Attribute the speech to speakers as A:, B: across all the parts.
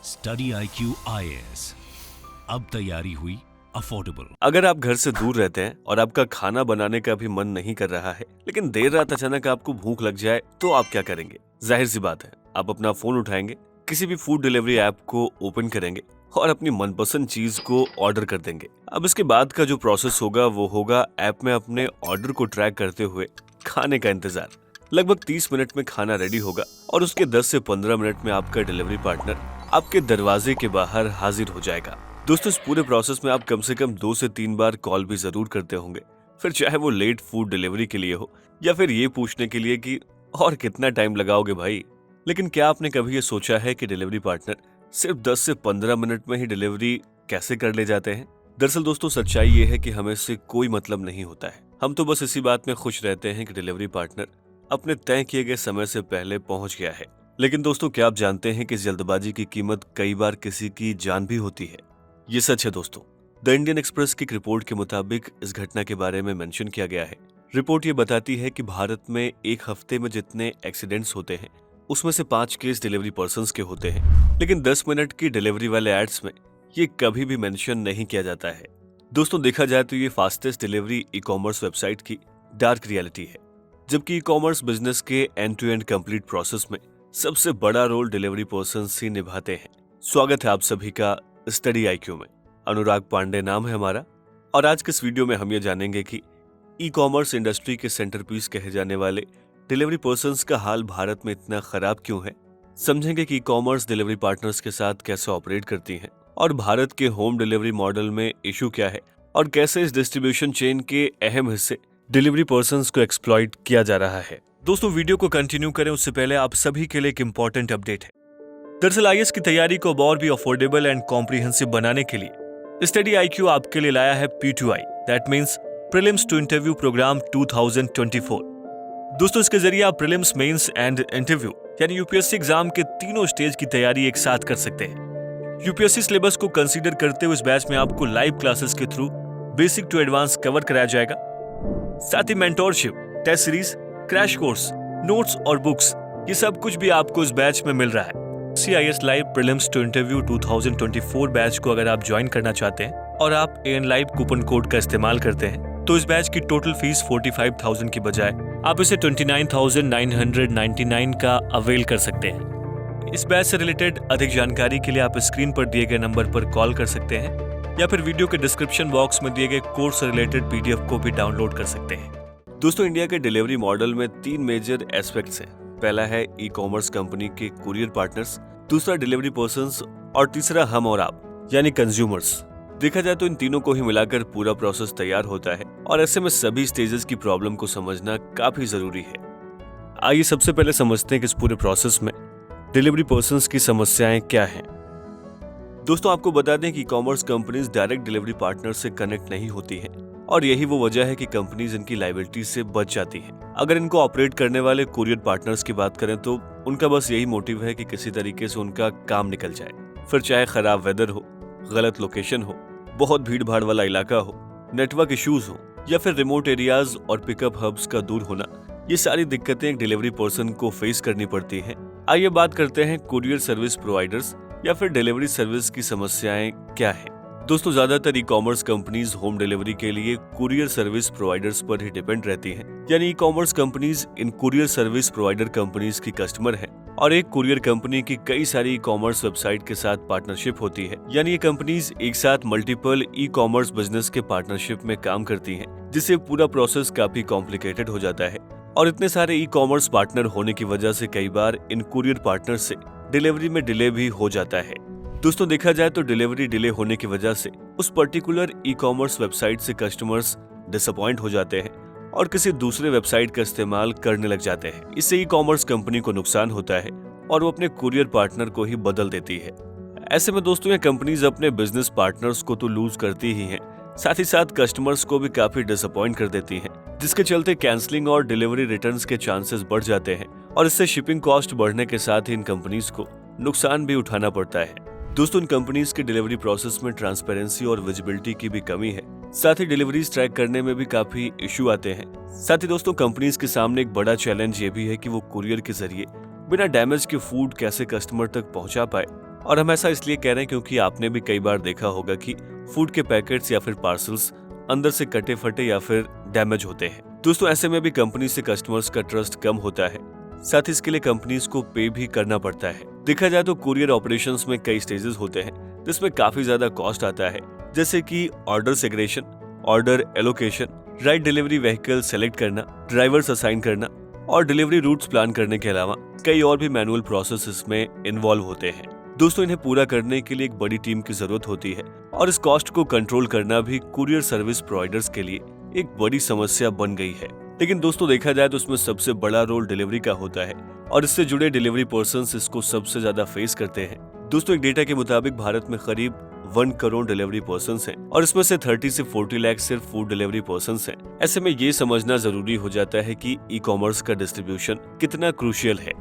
A: Study IQ IAS, अब तैयारी हुई अफोर्डेबल।
B: अगर आप घर से दूर रहते हैं और आपका खाना बनाने का भी मन नहीं कर रहा है, लेकिन देर रात अचानक आपको भूख लग जाए, तो आप क्या करेंगे? जाहिर सी बात है, आप अपना फोन उठाएंगे, किसी भी फूड डिलीवरी ऐप को ओपन करेंगे और अपनी मनपसंद चीज को ऑर्डर कर देंगे। अब इसके बाद का जो प्रोसेस होगा वो होगा ऐप में अपने ऑर्डर को ट्रैक करते हुए खाने का इंतजार। लगभग 30 मिनट में खाना रेडी होगा और उसके 10 से 15 मिनट में आपका डिलीवरी पार्टनर आपके दरवाजे के बाहर हाजिर हो जाएगा। दोस्तों, इस पूरे प्रोसेस में आप कम से कम 2 से 3 बार कॉल भी जरूर करते होंगे, फिर चाहे वो लेट फूड डिलीवरी के लिए हो या फिर ये पूछने के लिए कि और कितना टाइम लगाओगे भाई। लेकिन क्या आपने कभी ये सोचा है कि डिलीवरी पार्टनर सिर्फ 10 से 15 मिनट में ही डिलीवरी कैसे कर ले जाते हैं? दरअसल दोस्तों, सच्चाई ये है कि हमें इससे कोई मतलब नहीं होता है। हम तो बस इसी बात में खुश रहते हैं कि डिलीवरी पार्टनर अपने तय किए गए समय से पहले पहुंच गया है। लेकिन दोस्तों, क्या आप जानते हैं कि इस जल्दबाजी की कीमत कई बार किसी की जान भी होती है? ये सच है दोस्तों। द इंडियन एक्सप्रेस की एक रिपोर्ट के मुताबिक इस घटना के बारे में मेंशन किया गया है। रिपोर्ट ये बताती है कि भारत में एक हफ्ते में जितने एक्सीडेंट्स होते हैं, उसमें से 5 केस डिलीवरी पर्संस के होते हैं, लेकिन 10 मिनट की डिलीवरी वाले एड्स में ये कभी भी मेंशन नहीं किया जाता है। दोस्तों, देखा जाए तो ये fastest delivery e commerce website की डार्क रियलिटी है। जबकि ई कॉमर्स बिजनेस के end to end complete process में सबसे बड़ा रोल डिलीवरी पर्संस ही निभाते हैं। स्वागत है आप सभी का स्टडी IQ में। अनुराग पांडे नाम है हमारा, और आज के इस वीडियो में हम ये जानेंगे कि ई कॉमर्स इंडस्ट्री के सेंटरपीस कहे जाने वाले डिलीवरी पर्संस का हाल भारत में इतना खराब क्यों है। समझेंगे कि ई कॉमर्स डिलीवरी पार्टनर्स के साथ कैसे ऑपरेट करती हैं और भारत के होम डिलीवरी मॉडल में इशू क्या है और कैसे इस डिस्ट्रीब्यूशन चेन के अहम हिस्से डिलीवरी पर्संस को एक्सप्लॉइट किया जा रहा है। दोस्तों, वीडियो को कंटिन्यू करें उससे पहले आप सभी के लिए एक इंपॉर्टेंट अपडेट है। दरअसल IAS की तैयारी को और भी अफोर्डेबल एंड कॉम्प्रिहेंसिव बनाने के लिए स्टडी IQ आपके लिए लाया है P2I, that means prelims to interview program 2024। दोस्तों, इसके जरिए आप प्रीलिम्स, मेंस एंड इंटरव्यू यानी UPSC एग्जाम के तीनों स्टेज की तैयारी एक साथ कर सकते हैं। UPSC सिलेबस को कंसीडर करते हुए इस बैच में आपको लाइव क्लासेस के through basic to advance cover कराया जाएगा। साथ ही mentorship, test series, crash course, notes और बुक्स, ये सब कुछ भी आपको इस बैच में मिल रहा है। CIS live prelims to interview 2024 batch को अगर आप ज्वाइन करना चाहते हैं और आप AN लाइव कूपन कोड का इस्तेमाल करते हैं, तो इस बैच की टोटल फीस 45,000 की बजाय आप इसे 29,999 का अवेल कर सकते हैं। इस बैच से रिलेटेड अधिक जानकारी के लिए आप स्क्रीन पर दिए गए नंबर पर कॉल कर सकते हैं या फिर वीडियो के डिस्क्रिप्शन बॉक्स में दिए गए कोर्स से रिलेटेड PDF को भी डाउनलोड कर सकते हैं। दोस्तों, इंडिया के डिलीवरी मॉडल में 3 मेजर एस्पेक्ट्स हैं। पहला है ई कॉमर्स कंपनी के कुरियर पार्टनर्स, दूसरा डिलीवरी पर्संस और तीसरा हम और आप यानी कंज्यूमर्स। देखा जाए तो इन तीनों को ही मिलाकर पूरा प्रोसेस तैयार होता है और ऐसे में सभी स्टेजेस की प्रॉब्लम को समझना काफी जरूरी है। आइए सबसे पहले समझते हैं कि इस पूरे प्रोसेस में डिलीवरी पर्संस की समस्याएं क्या हैं। दोस्तों, आपको बता दें कि e commerce companies direct delivery partner से कनेक्ट नहीं होती हैं और यही वो वजह है कि कंपनीज इनकी लायबिलिटी से बच जाती हैं। अगर इनको ऑपरेट करने वाले कुरियर पार्टनर्स की बात करें तो उनका बस यही मोटिव है कि किसी तरीके से उनका काम निकल जाए, फिर चाहे खराब वेदर हो, गलत लोकेशन हो, बहुत भीड़ भाड़ वाला इलाका हो, नेटवर्क इश्यूज हो या फिर रिमोट एरियाज और पिकअप हब्स का दूर होना। ये सारी दिक्कतें एक डिलीवरी पर्सन को फेस करनी पड़ती हैं। आइए बात करते हैं कुरियर सर्विस प्रोवाइडर्स या फिर डिलीवरी सर्विस की समस्याएं क्या है। दोस्तों, ज्यादातर e commerce companies home delivery के लिए कुरियर सर्विस प्रोवाइडर्स पर ही डिपेंड रहती हैं। यानी e commerce companies in courier service provider companies की कस्टमर है और एक कुरियर कंपनी की कई सारी ई कॉमर्स वेबसाइट के साथ पार्टनरशिप होती है। यानी ये कंपनीज एक साथ मल्टीपल ई कॉमर्स बिजनेस के पार्टनरशिप में काम करती हैं, जिससे पूरा प्रोसेस काफी कॉम्प्लिकेटेड हो जाता है। और इतने सारे ई कॉमर्स पार्टनर होने की वजह से कई बार इन कुरियर पार्टनर से डिलीवरी में डिले भी हो जाता है। दोस्तों, देखा जाए तो डिलीवरी डिले होने की वजह से उस पर्टिकुलर ई कॉमर्स वेबसाइट से कस्टमर्स डिसअपॉइंट हो जाते हैं और किसी दूसरे वेबसाइट का इस्तेमाल करने लग जाते हैं। इससे ई कॉमर्स कंपनी को नुकसान होता है और वो अपने कुरियर पार्टनर को ही बदल देती है। ऐसे में दोस्तों, ये कंपनीज अपने बिजनेस पार्टनर्स को तो लूज करती ही हैं, साथ ही साथ कस्टमर्स को भी काफी डिसअपॉइंट कर देती हैं, जिसके चलते कैंसलिंग और डिलीवरी रिटर्न्स के चांसेस बढ़ जाते हैं और इससे शिपिंग कॉस्ट बढ़ने के साथ ही इन कंपनीज को नुकसान भी उठाना पड़ता है। दोस्तों, इन कंपनीज के डिलीवरी प्रोसेस में ट्रांसपेरेंसी और विजिबिलिटी की भी कमी है। साथ ही डिलीवरीज ट्रैक करने में भी काफी इश्यू आते हैं। साथ ही दोस्तों, कंपनीज के सामने एक बड़ा चैलेंज ये भी है कि वो कुरियर के जरिए बिना डैमेज के फूड कैसे कस्टमर तक पहुंचा पाए और हम ऐसा इसलिए कह रहे हैं क्योंकि आपने भी कई बार देखा होगा कि फूड के पैकेट्स या फिर पार्सल्स अंदर से कटे फटे या फिर डैमेज होते हैं। दोस्तों ऐसे में भी कंपनी से कस्टमर्स का ट्रस्ट कम होता है, साथ ही इसके लिए कंपनीज को पे भी करना पड़ता है। देखा जाए तो कुरियर ऑपरेशंस में कई स्टेजेस होते हैं जिसमें काफी ज्यादा कॉस्ट आता है, जैसे कि order segregation, order allocation, right delivery vehicle select करना, ड्राइवर्स असाइन करना और डिलीवरी रूट्स प्लान करने के अलावा कई और भी मैनुअल प्रोसेस इसमें इन्वॉल्व होते हैं। दोस्तों इन्हें पूरा करने के लिए एक बड़ी टीम की जरूरत होती है और इस कॉस्ट को कंट्रोल करना भी कुरियर सर्विस प्रोवाइडर्स के लिए एक बड़ी समस्या बन गई है। लेकिन दोस्तों देखा जाए तो उसमें सबसे बड़ा रोल डिलीवरी का होता है और इससे जुड़े डिलीवरी पर्सन्स इसको सबसे ज्यादा फेस करते हैं। दोस्तों एक डेटा के मुताबिक भारत में करीब 1 करोड़ डिलीवरी पर्सन्स हैं और इसमें से 30 से 40 लाख सिर्फ फूड डिलीवरी पर्सन्स हैं। ऐसे में ये समझना जरूरी हो जाता है कि ई कॉमर्स का डिस्ट्रीब्यूशन कितना क्रूशियल है।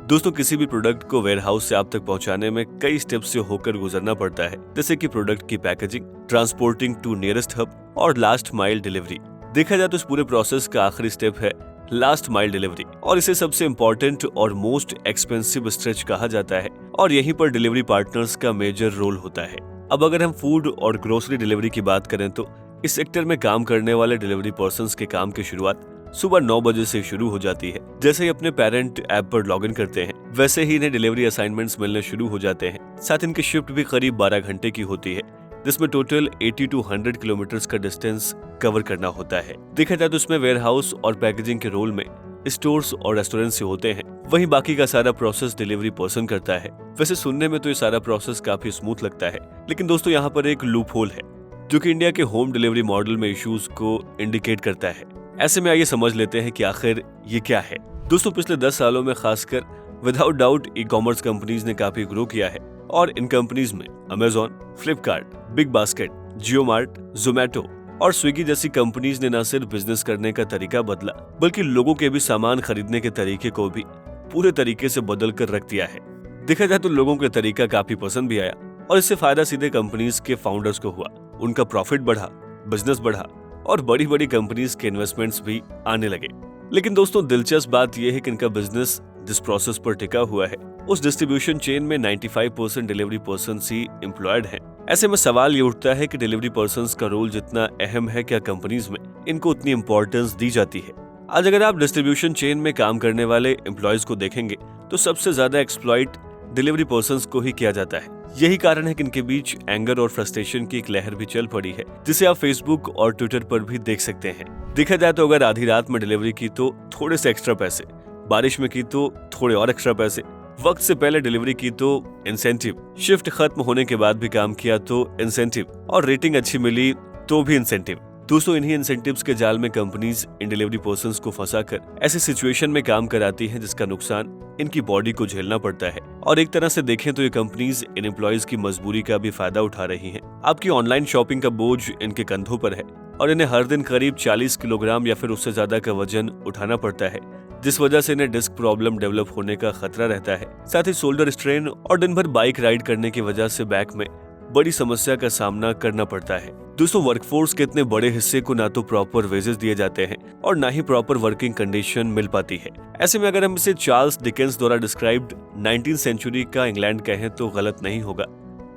B: दोस्तों किसी भी प्रोडक्ट को वेयरहाउस से आप तक पहुंचाने में कई स्टेप्स से होकर गुजरना पड़ता है, जैसे कि प्रोडक्ट की packaging, transporting to nearest hub और लास्ट माइल डिलीवरी। देखा जाए तो इस पूरे प्रोसेस का आखिरी स्टेप है लास्ट माइल डिलीवरी और इसे सबसे इम्पोर्टेंट और मोस्ट एक्सपेंसिव स्ट्रेच कहा जाता है और यहीं पर डिलीवरी पार्टनर्स का मेजर रोल होता है। अब अगर हम फूड और ग्रोसरी डिलीवरी की बात करें तो इस सेक्टर में काम करने वाले डिलीवरी पर्सन्स के काम की शुरुआत सुबह 9 बजे से शुरू हो जाती है। जैसे ही अपने पेरेंट ऐप पर लॉगिन करते हैं वैसे ही इन्हें डिलीवरी असाइनमेंट्स मिलने शुरू हो जाते हैं। साथ इनकी शिफ्ट भी करीब 12 घंटे की होती है, जिसमें टोटल 80 to 100 किलोमीटर का डिस्टेंस कवर करना होता है। देखा जाए तो इसमें वेयरहाउस और पैकेजिंग के रोल में स्टोर्स और रेस्टोरेंट से होते हैं, वहीं बाकी का सारा प्रोसेस डिलीवरी पर्सन करता है। वैसे सुनने में तो ये सारा प्रोसेस काफी स्मूथ लगता है, लेकिन दोस्तों यहाँ पर एक लूप होल है जो कि इंडिया के होम डिलीवरी मॉडल में इश्यूज को इंडिकेट करता है। ऐसे में आइए समझ लेते हैं कि आखिर ये क्या है। दोस्तों पिछले 10 सालों में खासकर without doubt e commerce companies ने काफी ग्रो किया है और इन कंपनीज में अमेजॉन, फ्लिपकार्ट, बिग बास्केट, जियो मार्ट, जोमैटो और स्विगी जैसी कंपनीज ने न सिर्फ बिजनेस करने का तरीका बदला बल्कि लोगों के भी सामान खरीदने के तरीके को भी पूरे तरीके से बदल कर रख दिया है। देखा जाए तो लोगों को तरीका काफी पसंद भी आया और इससे फायदा सीधे कंपनीज के फाउंडर्स को हुआ, उनका प्रॉफिट बढ़ा, बिजनेस बढ़ा और बड़ी बड़ी कंपनीज के इन्वेस्टमेंट्स भी आने लगे। लेकिन दोस्तों दिलचस्प बात यह है कि इनका बिजनेस जिस प्रोसेस पर टिका हुआ है उस डिस्ट्रीब्यूशन चेन में 95% डिलीवरी पर्सन्स ही एम्प्लॉयड हैं। ऐसे में सवाल ये उठता है कि डिलीवरी पर्सन्स का रोल जितना अहम है क्या कंपनीज में इनको उतनी इंपॉर्टेंस दी जाती है। आज अगर आप डिस्ट्रीब्यूशन चेन में काम करने वाले एम्प्लॉयज को देखेंगे तो सबसे ज्यादा एक्सप्लॉइट डिलीवरी पर्सन्स को ही किया जाता है। यही कारण है कि इनके बीच एंगर और फ्रस्ट्रेशन की एक लहर भी चल पड़ी है, जिसे आप फेसबुक और ट्विटर पर भी देख सकते हैं। देखा जाए तो अगर आधी रात में डिलीवरी की तो थोड़े से एक्स्ट्रा पैसे, बारिश में की तो थोड़े और एक्स्ट्रा पैसे, वक्त से पहले डिलीवरी की तो इंसेंटिव, शिफ्ट खत्म होने के बाद भी काम किया तो इंसेंटिव और रेटिंग अच्छी मिली तो भी इंसेंटिव। दोस्तों इन्हीं इंसेंटिव्स के जाल में कंपनीज इन डिलीवरी पर्सन्स को फंसाकर ऐसी सिचुएशन में काम कराती हैं जिसका नुकसान इनकी बॉडी को झेलना पड़ता है। और एक तरह से देखें तो ये कंपनीज इन एम्प्लॉयज की मजबूरी का भी फायदा उठा रही हैं। आपकी ऑनलाइन शॉपिंग का बोझ इनके कंधों पर है और इन्हें हर दिन करीब 40 किलोग्राम या फिर उससे ज्यादा का वजन उठाना पड़ता है, जिस वजह से इन्हें डिस्क प्रॉब्लम डेवलप होने का खतरा रहता है। साथ ही शोल्डर स्ट्रेन और दिन भर बाइक राइड करने की वजह से बैक में बड़ी समस्या का सामना करना पड़ता है। दोस्तों वर्कफोर्स के इतने बड़े हिस्से को ना तो प्रॉपर वेजेस दिए जाते हैं और ना ही प्रॉपर वर्किंग कंडीशन मिल पाती है। ऐसे में अगर हम इसे चार्ल्स डिकेंस द्वारा डिस्क्राइब्ड 19th सेंचुरी का इंग्लैंड कहें तो गलत नहीं होगा।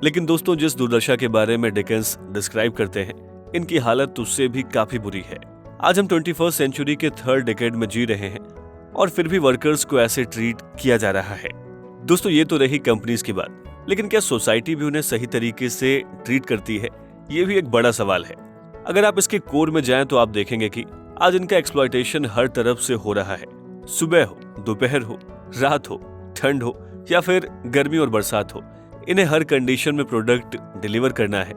B: लेकिन दोस्तों जिस दुर्दशा के बारे में डिकेंस डिस्क्राइब करते हैं इनकी हालत उससे भी काफी बुरी है। आज हम 21st सेंचुरी के 3rd डिकेड में जी रहे हैं और फिर भी वर्कर्स को ऐसे ट्रीट किया जा रहा है। दोस्तों ये तो रही कंपनीज की बात, लेकिन क्या सोसाइटी भी उन्हें सही तरीके से ट्रीट करती है, ये भी एक बड़ा सवाल है। अगर आप इसके कोर में जाएं तो आप देखेंगे कि आज इनका एक्सप्लॉयटेशन हर तरफ से हो रहा है। सुबह हो, दोपहर हो, रात हो, ठंड हो या फिर गर्मी और बरसात हो, इन्हें हर कंडीशन में प्रोडक्ट डिलीवर करना है।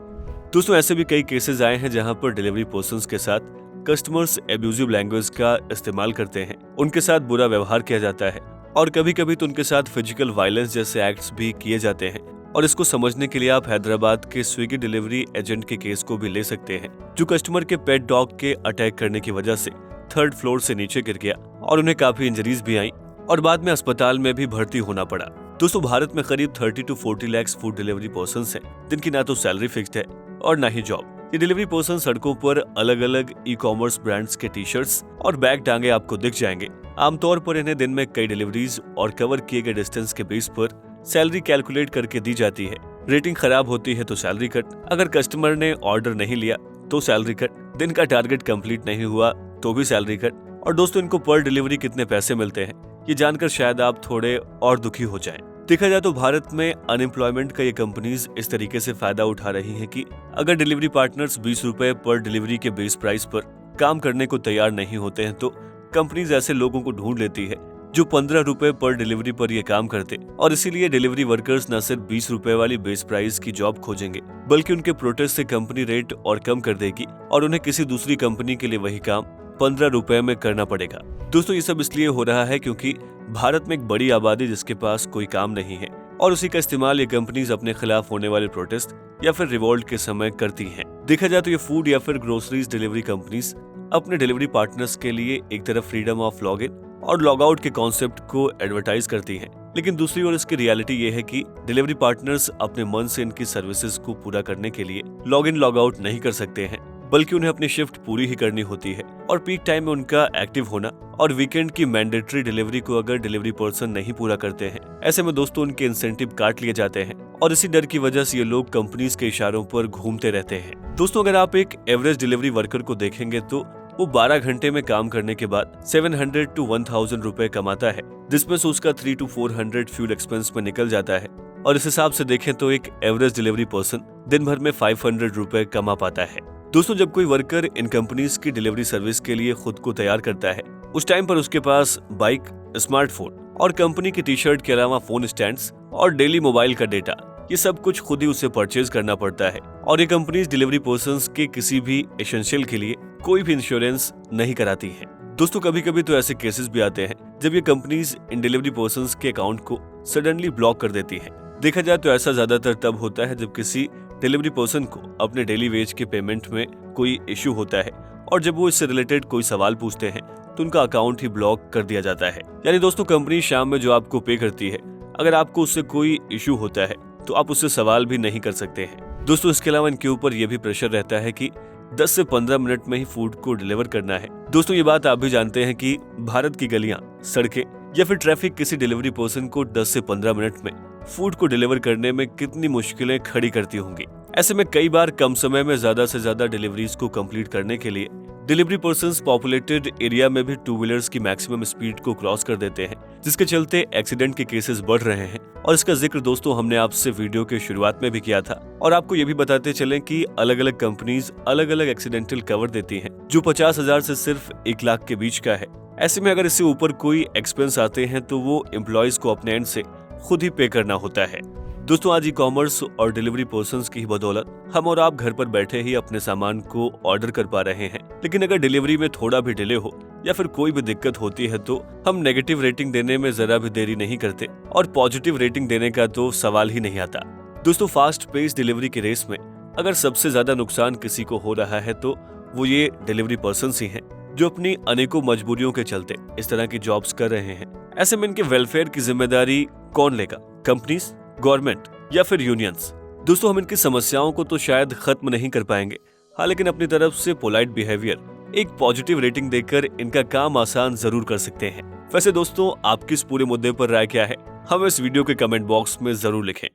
B: दोस्तों ऐसे भी कई केसेस आए हैं जहां पर डिलीवरी पर्सन्स के साथ कस्टमर्स एब्यूजिव लैंग्वेज का इस्तेमाल करते हैं, उनके साथ बुरा व्यवहार किया जाता है और कभी कभी तो उनके साथ फिजिकल वायलेंस जैसे एक्ट्स भी किए जाते हैं। और इसको समझने के लिए आप हैदराबाद के स्विगी डिलीवरी एजेंट के केस को भी ले सकते हैं, जो कस्टमर के पेट डॉग के अटैक करने की वजह से 3rd फ्लोर से नीचे गिर गया और उन्हें काफी इंजरीज भी आई और बाद में अस्पताल में भी भर्ती होना पड़ा। दोस्तों भारत में करीब 30 to 40 lakh food delivery persons हैं, जिनकी ना तो सैलरी फिक्स्ड है और ना ही जॉब। ये डिलीवरी पर्सन सड़कों पर अलग अलग ई कॉमर्स ब्रांड्स के टी शर्ट्स और बैग टांगे आपको दिख जाएंगे। आमतौर पर इन्हें दिन में कई डिलीवरीज और कवर किए गए डिस्टेंस के बेस पर सैलरी कैलकुलेट करके दी जाती है। रेटिंग खराब होती है तो सैलरी कट, अगर कस्टमर ने ऑर्डर नहीं लिया तो सैलरी कट, दिन का टारगेट कंप्लीट नहीं हुआ तो भी सैलरी कट। और दोस्तों, इनको पर डिलीवरी कितने पैसे मिलते हैं ये जानकर शायद आप थोड़े और दुखी हो जाएं। देखा जाए तो भारत में अनएम्प्लॉयमेंट का ये कंपनीज इस तरीके से फायदा उठा रही हैं कि अगर डिलीवरी पार्टनर्स 20 रुपए पर डिलीवरी के बेस प्राइस पर काम करने को तैयार नहीं होते हैं तो कंपनीज ऐसे लोगों को ढूंढ लेती है जो 15 रुपए पर डिलीवरी पर ये काम करते, और इसीलिए डिलीवरी वर्कर्स न सिर्फ 20 रुपए वाली बेस प्राइस की जॉब खोजेंगे बल्कि उनके प्रोटेस्ट से कंपनी रेट और कम कर देगी और उन्हें किसी दूसरी कंपनी के लिए वही काम 15 रुपए में करना पड़ेगा। दोस्तों, ये सब इसलिए हो रहा है क्योंकि भारत में एक बड़ी आबादी जिसके पास कोई काम नहीं है और उसी का इस्तेमाल ये कंपनीज अपने खिलाफ होने वाले प्रोटेस्ट या फिर रिवोल्ट के समय करती हैं। देखा जाए तो ये फूड या फिर ग्रोसरीज डिलीवरी कंपनीज अपने डिलीवरी पार्टनर्स के लिए एक तरफ फ्रीडम ऑफ लॉग इन और लॉग आउट के कॉन्सेप्ट को एडवर्टाइज करती हैं, लेकिन दूसरी ओर इसकी रियलिटी ये है कि डिलीवरी पार्टनर्स अपने मन से इनकी सर्विसेज को पूरा करने के लिए लॉग इन लॉग आउट नहीं कर सकते हैं, बल्कि उन्हें अपनी शिफ्ट पूरी ही करनी होती है और पीक टाइम में उनका एक्टिव होना और वीकेंड की मैंडेटरी डिलीवरी को अगर डिलीवरी पर्सन नहीं पूरा करते हैं, ऐसे में दोस्तों उनके इंसेंटिव काट लिए जाते हैं और इसी डर की वजह से ये लोग कंपनीज के इशारों पर घूमते रहते हैं। दोस्तों, अगर आप एक एवरेज डिलीवरी वर्कर को देखेंगे तो वो 12 घंटे में काम करने के बाद 700 to 1000 रुपए कमाता है, जिसमें से उसका 300 to 400 फ्यूल एक्सपेंस में निकल जाता है। और इस हिसाब से देखें तो एक एवरेज डिलीवरी पर्सन दिन भर में 500 रुपए कमा पाता है। दोस्तों, जब कोई वर्कर इन कंपनीज की डिलीवरी सर्विस के लिए खुद को तैयार करता है, उस टाइम पर उसके पास बाइक, स्मार्टफोन और कंपनी की टी शर्ट के अलावा फोन स्टैंड्स और डेली मोबाइल का डेटा, ये सब कुछ खुद ही उसे परचेज करना पड़ता है। और ये कंपनीज डिलीवरी पर्संस के किसी भी एसेंशियल के लिए कोई भी इंश्योरेंस नहीं कराती है। दोस्तों, कभी कभी तो ऐसे केसेस भी आते हैं जब ये कंपनीज इन डिलीवरी पर्संस के अकाउंट को सडनली ब्लॉक कर देती हैं। देखा जाए तो ऐसा ज्यादातर तब होता है जब किसी डिलीवरी पर्सन को अपने डेली वेज के पेमेंट में कोई इश्यू होता है और जब वो इससे रिलेटेड कोई सवाल पूछते हैं तो उनका अकाउंट ही ब्लॉक कर दिया जाता है। यानी दोस्तों, कंपनी शाम में जो आपको पे करती है, अगर आपको उससे कोई इश्यू होता है तो आप उससे सवाल भी नहीं कर सकते हैं। दोस्तों, इसके अलावा इनके ऊपर यह भी प्रेशर रहता है कि 10 से 15 मिनट में ही फूड को डिलीवर करना है। दोस्तों, ये बात आप भी जानते हैं कि भारत की गलियां, सड़कें या फिर ट्रैफिक किसी डिलीवरी पर्सन को 10 से 15 मिनट में फूड को डिलीवर करने में कितनी मुश्किलें खड़ी करती होंगी। ऐसे में कई बार कम समय में ज्यादा से ज्यादा डिलीवरीज को कंप्लीट करने के लिए डिलीवरी पर्संस पॉपुलेटेड एरिया में भी टू व्हीलर्स की मैक्सिमम स्पीड को क्रॉस कर देते हैं, जिसके चलते एक्सीडेंट के केसेस बढ़ रहे हैं। और इसका जिक्र दोस्तों हमने आपसे वीडियो के शुरुआत में भी किया था और आपको ये भी बताते चलें कि अलग अलग कंपनीज अलग अलग एक्सीडेंटल कवर देती हैं जो 50,000 से सिर्फ 1 लाख के बीच का है। ऐसे में अगर इससे ऊपर कोई एक्सपेंस आते हैं तो वो एम्प्लॉयज को अपने एंड से खुद ही पे करना होता है। दोस्तों, आज ई कॉमर्स और डिलीवरी पर्संस की बदौलत हम और आप घर पर बैठे ही अपने सामान को ऑर्डर कर पा रहे हैं, लेकिन अगर डिलीवरी में थोड़ा भी डिले हो या फिर कोई भी दिक्कत होती है तो हम नेगेटिव रेटिंग देने में जरा भी देरी नहीं करते और पॉजिटिव रेटिंग देने का तो सवाल ही नहीं आता। दोस्तों, फास्ट पेस डिलीवरी की रेस में अगर सबसे ज्यादा नुकसान किसी को हो रहा है तो वो ये डिलीवरी पर्संस ही हैं, जो अपनी अनेकों मजबूरियों के चलते इस तरह की जॉब्स कर रहे हैं। ऐसे में इनके वेलफेयर की जिम्मेदारी कौन लेगा? कंपनीज, गवर्नमेंट या फिर यूनियंस? दोस्तों, हम इनकी समस्याओं को तो शायद खत्म नहीं कर पाएंगे, हाँ, लेकिन अपनी तरफ से पोलाइट बिहेवियर, एक पॉजिटिव रेटिंग देकर इनका काम आसान जरूर कर सकते हैं। वैसे दोस्तों, आपकी इस पूरे मुद्दे पर राय क्या है? हमें इस वीडियो के कमेंट बॉक्स में जरूर लिखें।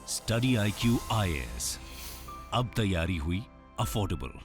A: स्टडी IQ IAS, अब तैयारी हुई अफोर्डेबल।